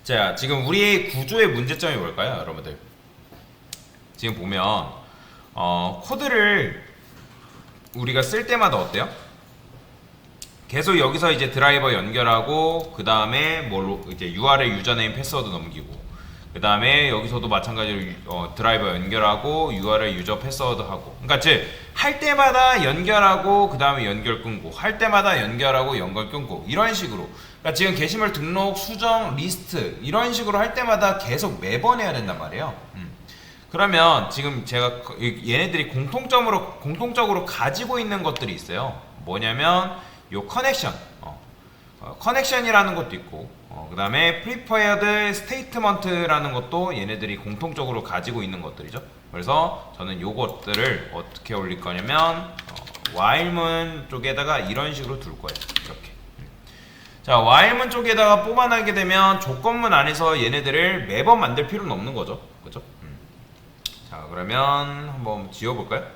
자, 지금 우리의 구조의 문제점이 뭘까요, 여러분들? 지금 보면 코드를 우리가 쓸 때마다 어때요? 계속 여기서 이제 드라이버 연결하고 그 다음에 뭘로 이제 URL 유저네임 패스워드 넘기고 그 다음에 여기서도 마찬가지로 드라이버 연결하고 URL 유저 패스워드 하고, 그러니까 즉 할 때마다 연결하고 그 다음에 연결 끊고 할 때마다 연결하고 연결 끊고 이런 식으로, 그러니까 지금 게시물 등록 수정 리스트 이런 식으로 할 때마다 계속 매번 해야 된단 말이에요. 그러면 지금 제가 얘네들이 공통적으로 가지고 있는 것들이 있어요. 뭐냐면 요 커넥션, 커넥션이라는 것도 있고, 그 다음에 prepared statement라는 것도 얘네들이 공통적으로 가지고 있는 것들이죠. 그래서 저는 요것들을 어떻게 올릴 거냐면 while문 쪽에다가 이런 식으로 둘 거예요. 이렇게. 자, while문 쪽에다가 뽑아내게 되면 조건문 안에서 얘네들을 매번 만들 필요는 없는 거죠. 그죠? 자, 그러면 한번 지워볼까요? 요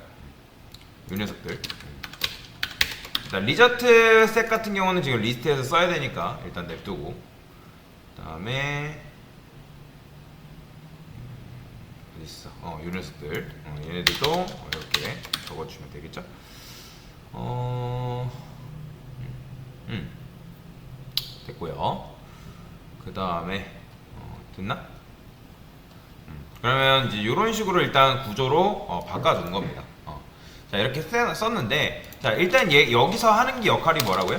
녀석들. 일단 리저트 셋 같은 경우는 지금 리스트에서 써야 되니까 일단 냅두고, 그 다음에 어디 있어? 요 녀석들, 얘네들도 이렇게 적어주시면 되겠죠? 됐고요. 그 다음에 됐나? 그러면 이제 이런 식으로 일단 구조로 바꿔준 겁니다. 자, 이렇게 썼는데, 자, 일단 여기서 하는 게 역할이 뭐라고요?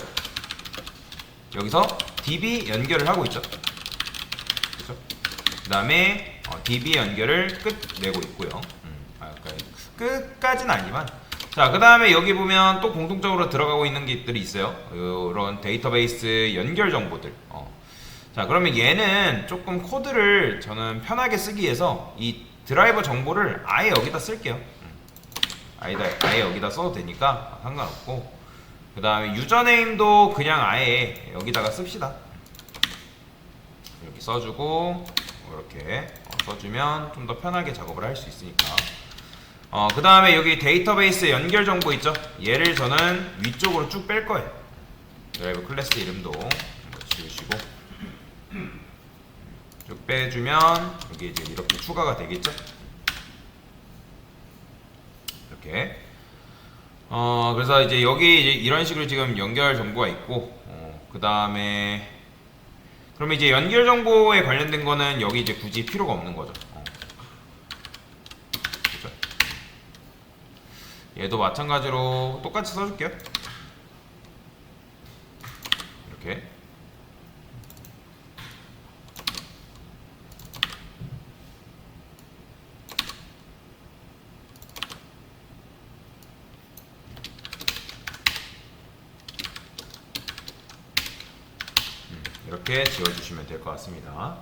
여기서 DB 연결을 하고 있죠. 그렇죠? 그 다음에 DB 연결을 끝내고 있고요. 끝까지는 아니지만, 자, 그 다음에 여기 보면 또 공통적으로 들어가고 있는 것들이 있어요. 이런 데이터베이스 연결 정보들. 자, 그러면 얘는 조금 코드를 저는 편하게 쓰기 위해서 이 드라이버 정보를 아예 여기다 쓸게요. 아예 여기다 써도 되니까 상관없고, 그 다음에 유저네임도 그냥 아예 여기다가 씁시다. 이렇게 써주고 이렇게 써주면 좀 더 편하게 작업을 할 수 있으니까. 그 다음에 여기 데이터베이스 연결 정보 있죠? 얘를 저는 위쪽으로 쭉 뺄 거예요. 드라이브 클래스 이름도 지우시고 쭉 빼주면 여기 이제 이렇게 추가가 되겠죠? 이렇게. 그래서 이제 여기 이제 이런 식으로 지금 연결 정보가 있고, 그 다음에 그러면 이제 연결 정보에 관련된 거는 여기 이제 굳이 필요가 없는 거죠. 그렇죠? 얘도 마찬가지로 똑같이 써줄게요. 이렇게. 이렇게 지워주시면 될 것 같습니다.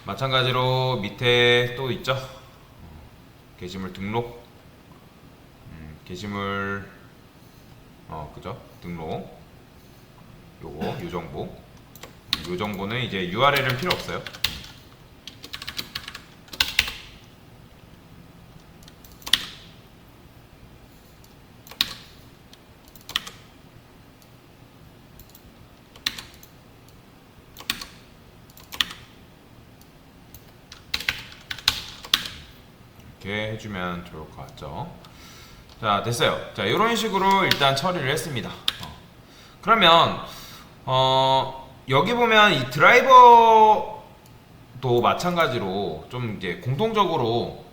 마찬가지로 밑에 또 있죠. 게시물 등록, 게시물 그죠? 등록 요거 요 정보, 요 정보는 이제 URL은 필요 없어요. 이렇게 해주면 좋을 것 같죠. 자, 됐어요. 자, 이런 식으로 일단 처리를 했습니다. 그러면 여기 보면 이 드라이버도 마찬가지로 좀 이제 공통적으로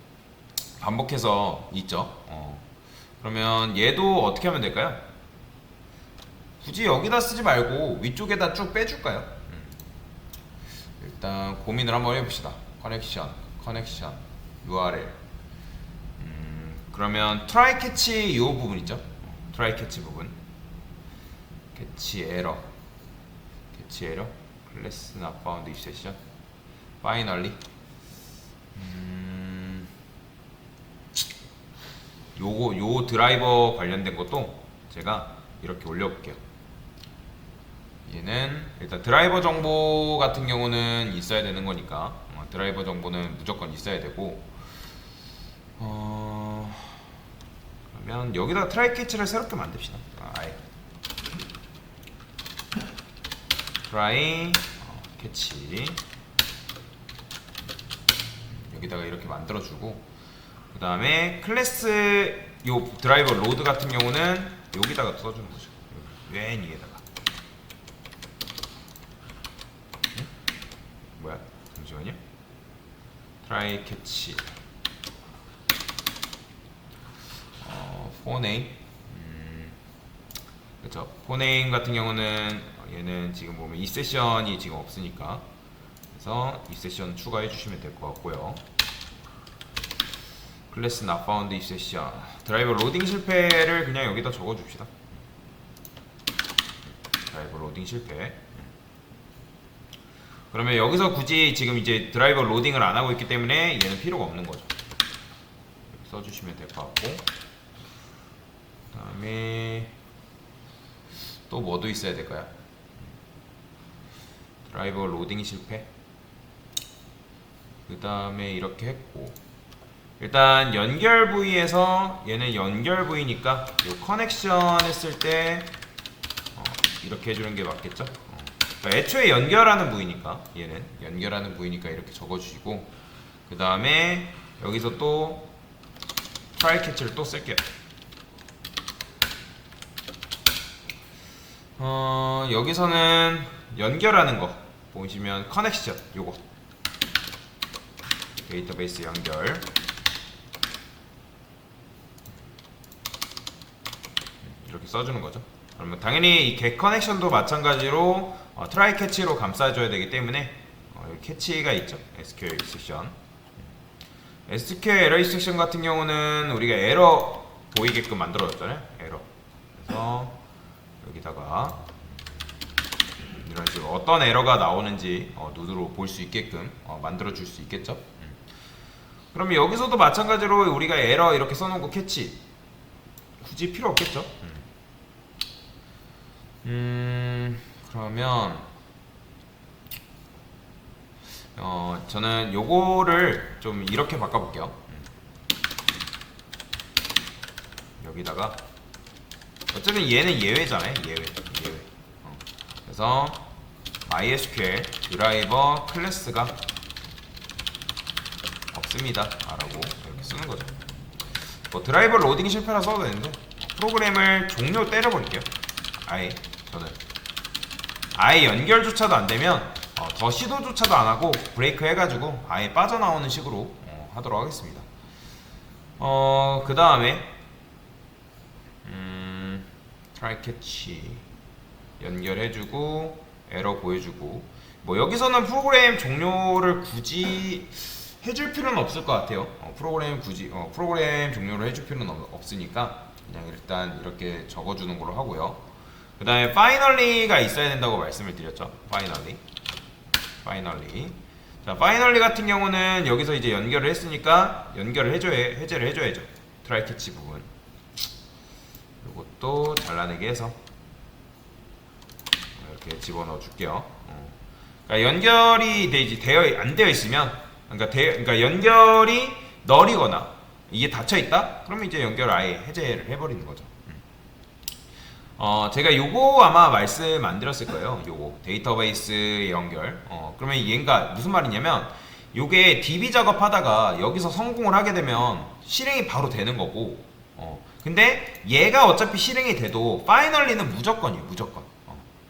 반복해서 있죠. 그러면 얘도 어떻게 하면 될까요? 굳이 여기다 쓰지 말고 위쪽에다 쭉 빼줄까요? 일단 고민을 한번 해봅시다. 커넥션 URL. 그러면 트라이 캐치 이 부분 있죠? 트라이 캐치 부분, 캐치 에러, 클래스 not found if session, finally. 요 드라이버 관련된 것도 제가 이렇게 올려볼게요. 얘는 일단 드라이버 정보 같은 경우는 있어야 되는 거니까 드라이버 정보는 무조건 있어야 되고, 그러면 여기다 트라이 캐치를 새롭게 만듭시다. 아예 트라이 캐치 여기다가 이렇게 만들어주고, 그 다음에 클래스 요 드라이버 로드 같은 경우는 여기다가 써주는 거죠. 맨 위에다가. 응? 뭐야? 잠시만요. 트라이 캐치. 폰네임. 그쵸. 폰네임 같은 경우는 얘는 지금 보면 이 세션이 지금 없으니까, 그래서 이 세션 추가해 주시면 될 것 같고요. 클래스 not found 이 세션. 드라이버 로딩 실패를 그냥 여기다 적어줍시다. 드라이버 로딩 실패. 그러면 여기서 굳이 지금 이제 드라이버 로딩을 안 하고 있기 때문에 얘는 필요가 없는 거죠. 이렇게 써주시면 될 것 같고, 그 다음에 또 뭐도 있어야 될까요? 드라이버 로딩 실패. 그 다음에 이렇게 했고, 일단 연결 부위에서 얘는 연결 부위니까 요 커넥션 했을 때 이렇게 해주는 게 맞겠죠? 그러니까 애초에 연결하는 부위니까, 얘는 연결하는 부위니까 이렇게 적어주시고, 그 다음에 여기서 또 트라이 캐치를 또 쓸게요. 여기서는 연결하는 거 보시면 커넥션, 요거 데이터베이스 연결, 이렇게 써주는 거죠. 그러면 당연히 이 get 커넥션도 마찬가지로 트라이 캐치로 감싸줘야 되기 때문에 여기 캐치가 있죠. SQL exception. SQL error exception 같은 경우는 우리가 에러 보이게끔 만들어줬잖아요. 에러. 그래서 여기다가 이런 식으로 어떤 에러가 나오는지 눈으로 볼 수 있게끔 만들어 줄 수 있겠죠. 그러면 여기서도 마찬가지로 우리가 에러 이렇게 써놓고 캐치 굳이 필요 없겠죠. 그러면 저는 요거를 좀 이렇게 바꿔볼게요. 여기다가 어쨌든 얘는 예외잖아요. 예외. 그래서 MySQL 드라이버 클래스가 없습니다 라고 이렇게 쓰는 거죠. 뭐 드라이버 로딩 실패라 써도 되는데 프로그램을 종료 때려버릴게요. 저는 아예 연결조차도 안 되면 더 시도조차도 안 하고 브레이크 해가지고 아예 빠져나오는 식으로 하도록 하겠습니다. 그 다음에 트라이 캐치 연결해주고 에러 보여주고, 뭐 여기서는 프로그램 종료를 굳이 해줄 필요는 없을 것 같아요. 프로그램 종료를 해줄 필요는 없으니까 그냥 일단 이렇게 적어주는 걸로 하고요. 그 다음에 finally가 있어야 된다고 말씀을 드렸죠. finally. 자, finally 같은 경우는 여기서 이제 연결을 했으니까 연결을 해제를 해줘야죠. 트라이 캐치 부분. 이것도 잘라내게 해서 이렇게 집어넣어 줄게요. 그러니까 연결이 안 되어 있으면, 그러니까 연결이 널이거나 이게 닫혀 있다? 그러면 이제 연결을 아예 해제를 해버리는 거죠. 제가 요거 아마 말씀 안 드렸을 거예요. 요거 데이터베이스 연결. 그러면 얘가 무슨 말이냐면, 요게 DB 작업하다가 여기서 성공을 하게 되면 실행이 바로 되는 거고, 근데 얘가 어차피 실행이 돼도 파이널리는 무조건이에요.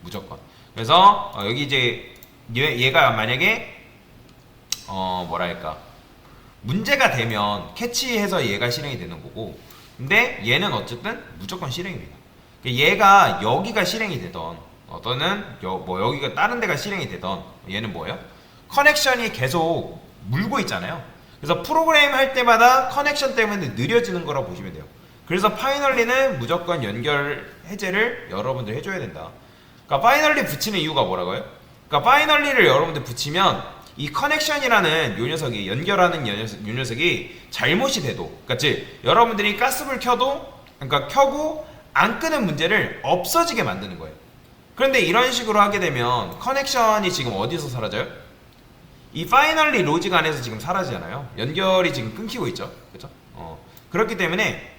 무조건. 그래서 여기 이제 얘가 만약에 뭐랄까 문제가 되면 캐치해서 얘가 실행이 되는 거고, 근데 얘는 어쨌든 무조건 실행입니다. 얘가 여기가 실행이 되던 어떤은 뭐 여기가 다른 데가 실행이 되던, 얘는 뭐예요? 커넥션이 계속 물고 있잖아요. 그래서 프로그램 할 때마다 커넥션 때문에 느려지는 거라고 보시면 돼요. 그래서 파이널리는 무조건 연결 해제를 여러분들 해줘야 된다. 그러니까 파이널리 붙이는 이유가 뭐라고요? 그러니까 파이널리를 여러분들 붙이면 이 커넥션이라는 요 녀석이, 연결하는 요 녀석이 잘못이 돼도, 그러니까 즉 여러분들이 가스불 켜도, 그러니까 켜고 안 끄는 문제를 없어지게 만드는 거예요. 그런데 이런 식으로 하게 되면 커넥션이 지금 어디서 사라져요? 이 파이널리 로직 안에서 지금 사라지잖아요. 연결이 지금 끊기고 있죠. 그렇죠? 그렇기 때문에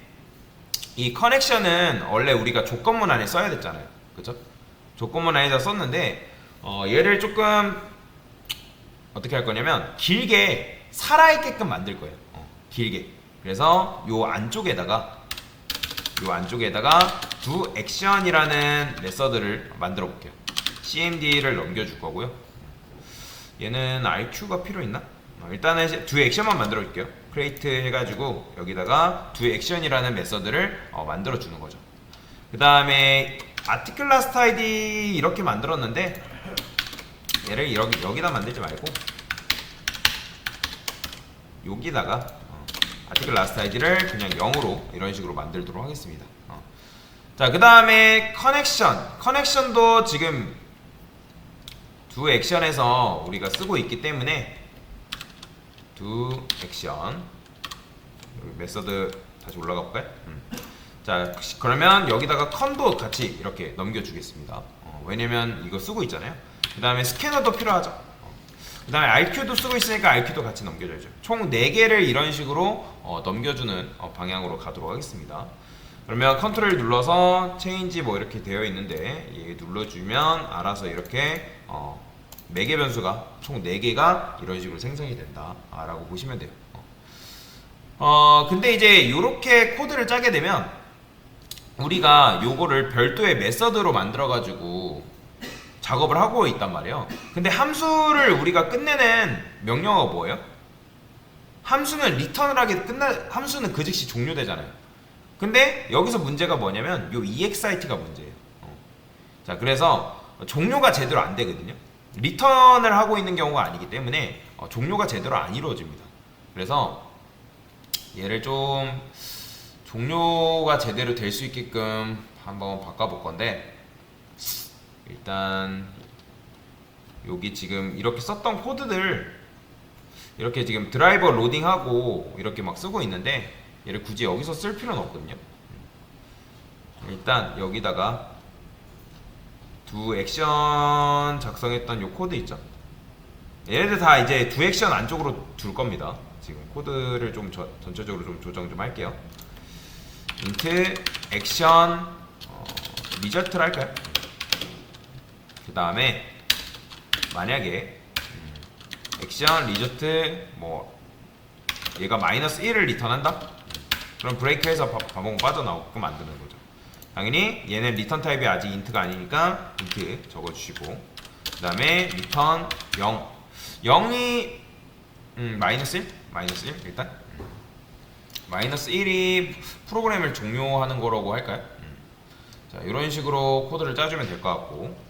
이 커넥션은 원래 우리가 조건문 안에 써야 됐잖아요. 그렇죠? 조건문 안에다 썼는데 얘를 조금 어떻게 할 거냐면 길게 살아있게끔 만들 거예요. 길게. 그래서 요 안쪽에다가 do action이라는 메서드를 만들어 볼게요. cmd를 넘겨줄 거고요. 얘는 RQ가 필요 있나? 일단은 do action만 만들어 줄게요. create 해가지고 여기다가 do action이라는 메서드를 만들어 주는 거죠. 그 다음에 article last id 이렇게 만들었는데 얘를 여기다 만들지 말고 여기다가 article last id를 그냥 0으로 이런 식으로 만들도록 하겠습니다. 자, 그 다음에 커넥션도 지금 do action에서 우리가 쓰고 있기 때문에 do action 여기 메서드 다시 올라가 볼까요? 자, 그러면 여기다가 con도 같이 이렇게 넘겨주겠습니다. 왜냐면 이거 쓰고 있잖아요. 그 다음에 스캐너도 필요하죠. 그 다음에 RQ도 쓰고 있으니까 RQ도 같이 넘겨줘야죠. 총 4개를 이런 식으로 넘겨주는 방향으로 가도록 하겠습니다. 그러면 컨트롤 눌러서 체인지 뭐 이렇게 되어 있는데 얘 눌러주면 알아서 이렇게 매개 변수가 총 4개가 이런 식으로 생성이 된다 라고 보시면 돼요. 근데 이제 이렇게 코드를 짜게 되면 우리가 요거를 별도의 메서드로 만들어 가지고 작업을 하고 있단 말이에요. 근데 함수를 우리가 끝내는 명령어가 뭐예요? 함수는 리턴을 하게 함수는 그 즉시 종료되잖아요. 근데 여기서 문제가 뭐냐면 요 exit가 문제예요. 자, 그래서 종료가 제대로 안 되거든요. 리턴을 하고 있는 경우가 아니기 때문에 종료가 제대로 안 이루어집니다. 그래서 얘를 좀 종료가 제대로 될 수 있게끔 한번 바꿔볼 건데, 일단 여기 지금 이렇게 썼던 코드들 이렇게 지금 드라이버 로딩하고 이렇게 막 쓰고 있는데 얘를 굳이 여기서 쓸 필요는 없거든요. 일단 여기다가 do action 작성했던 요 코드 있죠. 얘네들 다 이제 do action 안쪽으로 둘 겁니다. 지금 코드를 좀 전체적으로 좀 조정 좀 할게요. int action result를 할까요? 그 다음에 만약에 액션 리조트 뭐 얘가 -1을 리턴한다? 그럼 브레이크해서 바보고 빠져나오게끔 만드는 거죠. 당연히 얘는 리턴 타입이 아직 인트가 아니니까 인트 적어주시고, 그 다음에 리턴 0 0이 -1 일단 -1이 프로그램을 종료하는 거라고 할까요? 자, 이런 식으로 코드를 짜주면 될 것 같고,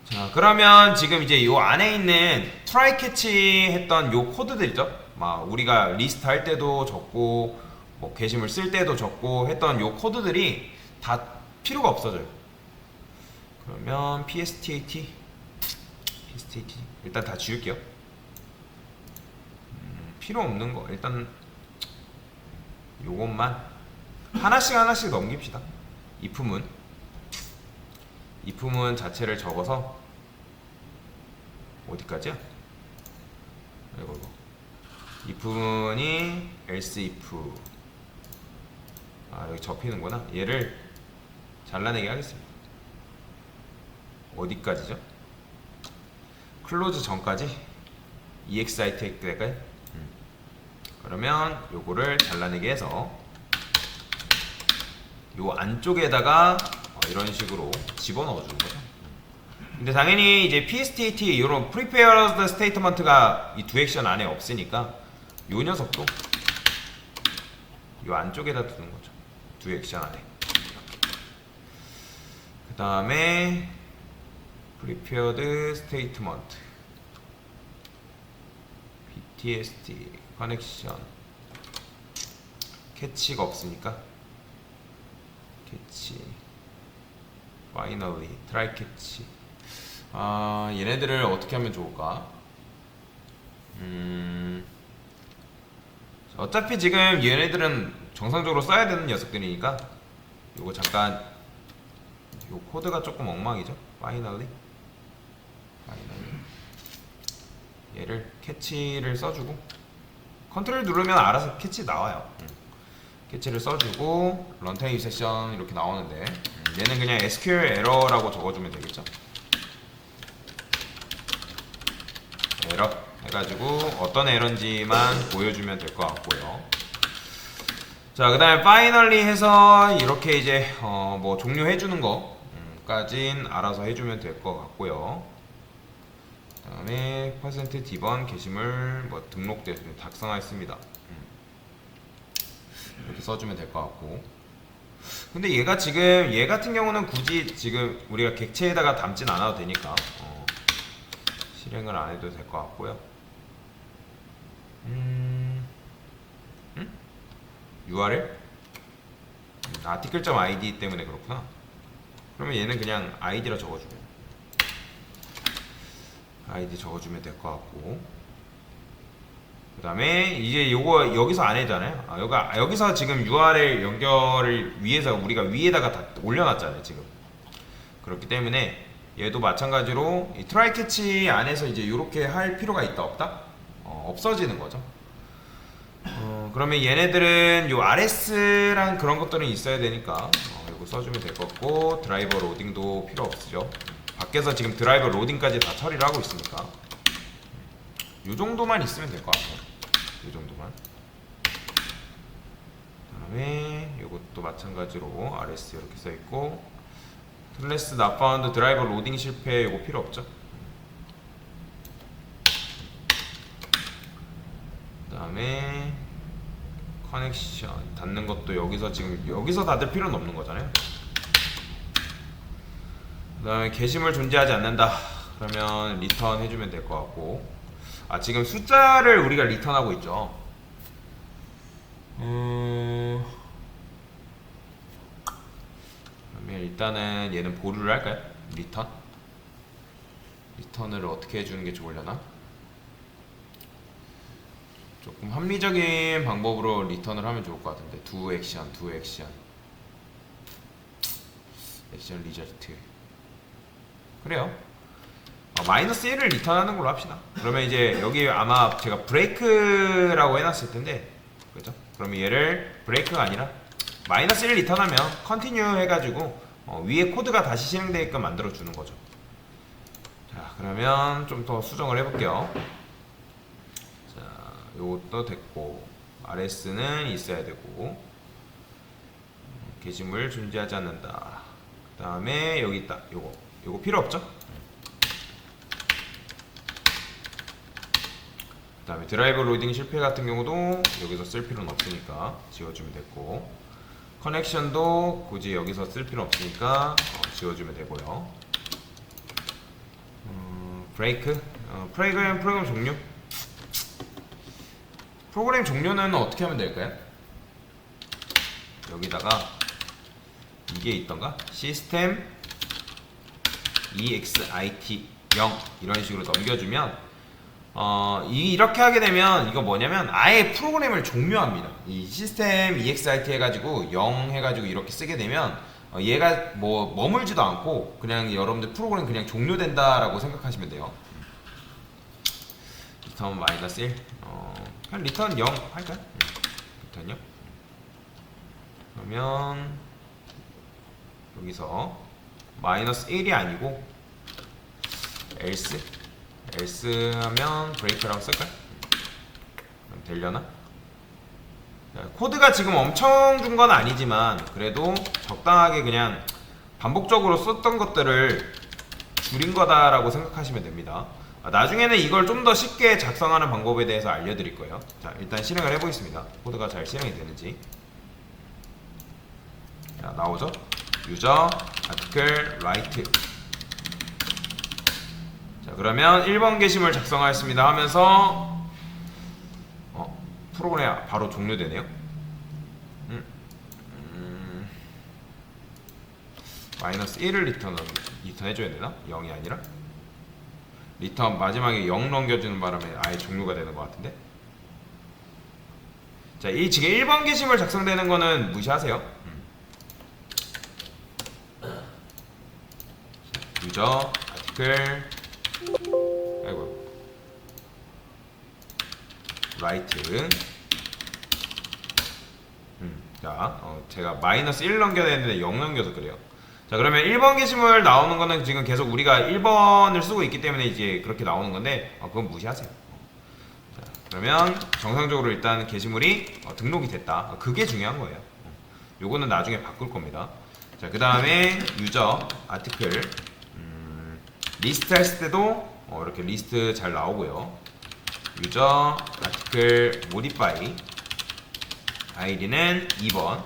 자, 그러면 지금 이제 요 안에 있는 try catch 했던 요 코드들 있죠? 막 우리가 리스트 할 때도 적고 뭐 게시물 쓸 때도 적고 했던 요 코드들이 다 필요가 없어져요. 그러면 pstat 일단 다 지울게요. 필요 없는 거 일단 요것만 하나씩 넘깁시다. if문 자체를 적어서 어디까지야? 이거 if문이 else if 여기 접히는구나. 얘를 잘라내게 하겠습니다. 어디까지죠? 클로즈 전까지 exit 될까요? 그러면 요거를 잘라내게 해서 요 안쪽에다가 이런 식으로 집어넣어 주는 거죠. 근데 당연히 이제 pstat 이런 prepared statement가 이 do action 안에 없으니까 요 녀석도 요 안쪽에다 두는 거죠. do action 안에. 그 다음에 prepared statement ptst connection 캐치가 없으니까 캐치 finally try catch. 얘네들을 어떻게 하면 좋을까? 어차피 지금 얘네들은 정상적으로 써야 되는 녀석들이니까 요거 잠깐 요 코드가 조금 엉망이죠. finally 얘를 캐치를 써주고 컨트롤 누르면 알아서 캐치 나와요. 캐치를 써주고 런타임 세션 이렇게 나오는데 얘는 그냥 SQL 에러라고 적어주면 되겠죠. 해가지고 어떤 에러인지만 보여주면 될 것 같고요. 자, 그 다음에 파이널리 해서 이렇게 이제 뭐 종료해주는 거까진 알아서 해주면 될 것 같고요. 그 다음에 퍼센트 디번 게시물 뭐 등록됐습니다. 작성하였습니다. 이렇게 써주면 될 것 같고. 근데 얘가 지금 얘 같은 경우는 굳이 지금 우리가 객체에다가 담진 않아도 되니까 실행을 안 해도 될 것 같고요. URL? article.id 때문에 그렇구나. 그러면 얘는 그냥 id라 적어주면 id 적어주면 될 것 같고, 그 다음에 이제 요거 여기서 안 해잖아요. 여기서 지금 URL 연결을 위해서 우리가 위에다가 다 올려놨잖아요 지금. 그렇기 때문에 얘도 마찬가지로 이 트라이 캐치 안에서 이제 이렇게 할 필요가 있다 없다? 없어지는 거죠. 그러면 얘네들은 요 RS랑 그런 것들은 있어야 되니까 이거 써주면 될 것 같고, 드라이버 로딩도 필요 없으죠. 밖에서 지금 드라이버 로딩까지 다 처리를 하고 있으니까 요 정도만 있으면 될 것 같아요. 요 정도만. 그 다음에 요것도 마찬가지로 RS 이렇게 써있고, 클래스 not found 드라이버 로딩 실패 요거 필요 없죠. 그 다음에 커넥션 닫는 것도 여기서 지금 여기서 닫을 필요는 없는 거잖아요. 그 다음에 게시물 존재하지 않는다 그러면 리턴 해주면 될 것 같고, 지금 숫자를 우리가 리턴하고 있죠. 그러면 일단은 얘는 보류를 할까요? 리턴을 어떻게 해주는 게 좋으려나? 조금 합리적인 방법으로 리턴을 하면 좋을 것 같은데, 두 액션 리절트. 그래요. 마이너스 1을 리턴하는 걸로 합시다. 그러면 이제 여기 아마 제가 브레이크라고 해놨을 텐데, 그죠? 그러면 얘를 브레이크가 아니라 마이너스 1을 리턴하면 컨티뉴 해가지고 위에 코드가 다시 실행되게끔 만들어 주는 거죠. 자, 그러면 좀 더 수정을 해볼게요. 자, 요것도 됐고, RS는 있어야 되고, 게시물 존재하지 않는다. 그 다음에 여기 있다. 요거 필요 없죠? 그 다음에 드라이버 로딩 실패 같은 경우도 여기서 쓸 필요는 없으니까 지워주면 됐고, 커넥션도 굳이 여기서 쓸 필요 없으니까 지워주면 되고요. 프로그램 종료? 프로그램 종료는 어떻게 하면 될까요? 여기다가 이게 있던가? 시스템 exit 0 이런 식으로 넘겨주면 이렇게 하게 되면 이거 뭐냐면 아예 프로그램을 종료합니다. 이 시스템 exit 해가지고 0 해가지고 이렇게 쓰게 되면 얘가 뭐 머물지도 않고 그냥 여러분들 프로그램 그냥 종료된다라고 생각하시면 돼요. 리턴 마이너스 1 그냥 리턴 0 할까요? 리턴 0. 그러면 여기서 마이너스 1이 아니고 else 하면 브레이크라고 쓸까요? 그럼 되려나? 코드가 지금 엄청 준 건 아니지만 그래도 적당하게 그냥 반복적으로 썼던 것들을 줄인 거다라고 생각하시면 됩니다. 나중에는 이걸 좀 더 쉽게 작성하는 방법에 대해서 알려드릴 거예요. 자, 일단 실행을 해보겠습니다. 코드가 잘 실행이 되는지. 자, 나오죠? 유저 article write. 자, 그러면 1번 게시물 작성하였습니다 하면서 프로그램 바로 종료되네요. 마이너스 1을 리턴 해줘야 되나? 0이 아니라? 리턴 마지막에 0 넘겨주는 바람에 아예 종료가 되는 것 같은데? 자, 이 지금 1번 게시물 작성되는 거는 무시하세요. 유저 article write. 자, 제가 마이너스 1 넘겨야 되는데 0 넘겨서 그래요. 자, 그러면 1번 게시물 나오는 거는 지금 계속 우리가 1번을 쓰고 있기 때문에 이제 그렇게 나오는 건데 그건 무시하세요. 그러면 정상적으로 일단 게시물이 등록이 됐다. 그게 중요한 거예요. 요거는 나중에 바꿀 겁니다. 자, 그 다음에 유저 아티클 리스트 했을 때도 이렇게 리스트 잘 나오고요. 유저 아티클 모디파이 아이디는 2번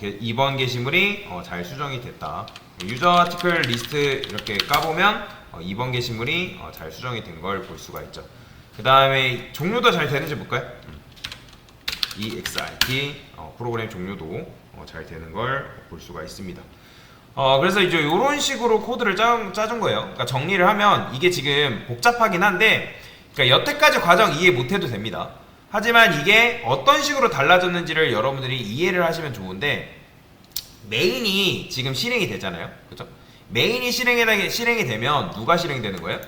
2번 게시물이 잘 수정이 됐다. 유저 아티클 리스트 이렇게 까보면 2번 게시물이 잘 수정이 된 걸 볼 수가 있죠. 그 다음에 종료도 잘 되는지 볼까요? EXIT 프로그램 종료도 잘 되는 걸 볼 수가 있습니다. 그래서 이제 이런 식으로 코드를 짜준 거예요. 그러니까 정리를 하면 이게 지금 복잡하긴 한데, 그러니까 여태까지 과정 이해 못해도 됩니다. 하지만 이게 어떤 식으로 달라졌는지를 여러분들이 이해를 하시면 좋은데, 메인이 지금 실행이 되잖아요. 그죠? 메인이 실행이 되면 누가 실행이 되는 거예요?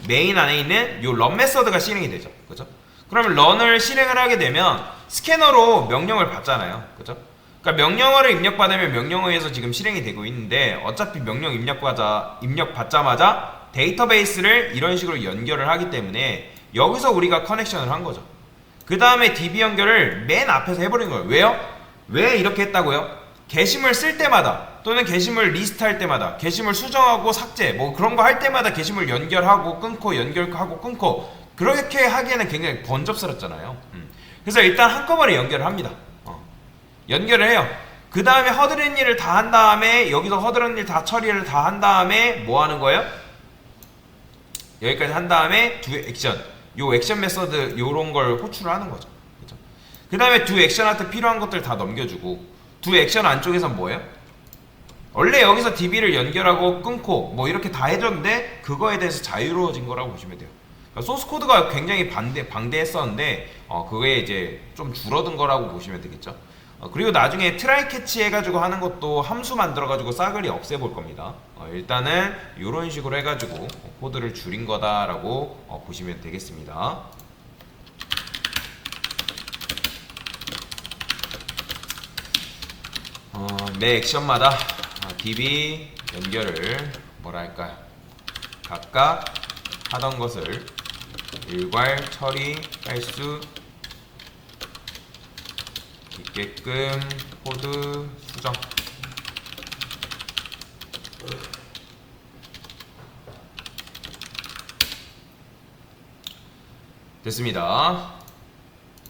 메인 안에 있는 요 run 메서드가 실행이 되죠. 그죠? 그러면 run을 실행을 하게 되면 스캐너로 명령을 받잖아요. 그죠? 그러니까 명령어를 입력받으면 명령어에서 지금 실행이 되고 있는데, 어차피 명령 입력받자마자 데이터베이스를 이런 식으로 연결을 하기 때문에 여기서 우리가 커넥션을 한 거죠. 그 다음에 DB 연결을 맨 앞에서 해버린 거예요. 왜요? 왜 이렇게 했다고요? 게시물 쓸 때마다 또는 게시물 리스트 할 때마다 게시물 수정하고 삭제 뭐 그런 거 할 때마다 게시물 연결하고 끊고 연결하고 끊고 그렇게 하기에는 굉장히 번잡스럽잖아요. 그래서 일단 한꺼번에 연결을 합니다. 연결을 해요. 그 다음에 허드렛 일을 다 한 다음에 여기서 허드렛 일 다 처리를 다 한 다음에 뭐 하는 거예요? 여기까지 한 다음에 두 액션, 요 액션 메서드 요런 걸 호출을 하는 거죠. 그죠? 그 다음에 두 액션한테 필요한 것들 다 넘겨주고, 두 액션 안쪽에선 뭐예요? 원래 여기서 DB를 연결하고 끊고 뭐 이렇게 다 해줬는데 그거에 대해서 자유로워진 거라고 보시면 돼요. 그러니까 소스 코드가 굉장히 방대했었는데 그거에 이제 좀 줄어든 거라고 보시면 되겠죠. 그리고 나중에 트라이 캐치 해가지고 하는 것도 함수 만들어가지고 싸그리 없애볼 겁니다. 일단은 이런 식으로 해가지고 코드를 줄인 거다라고 보시면 되겠습니다. 매 액션마다 DB 연결을 뭐라 할까요? 각각 하던 것을 일괄 처리할 수 있게끔 코드 수정. 됐습니다.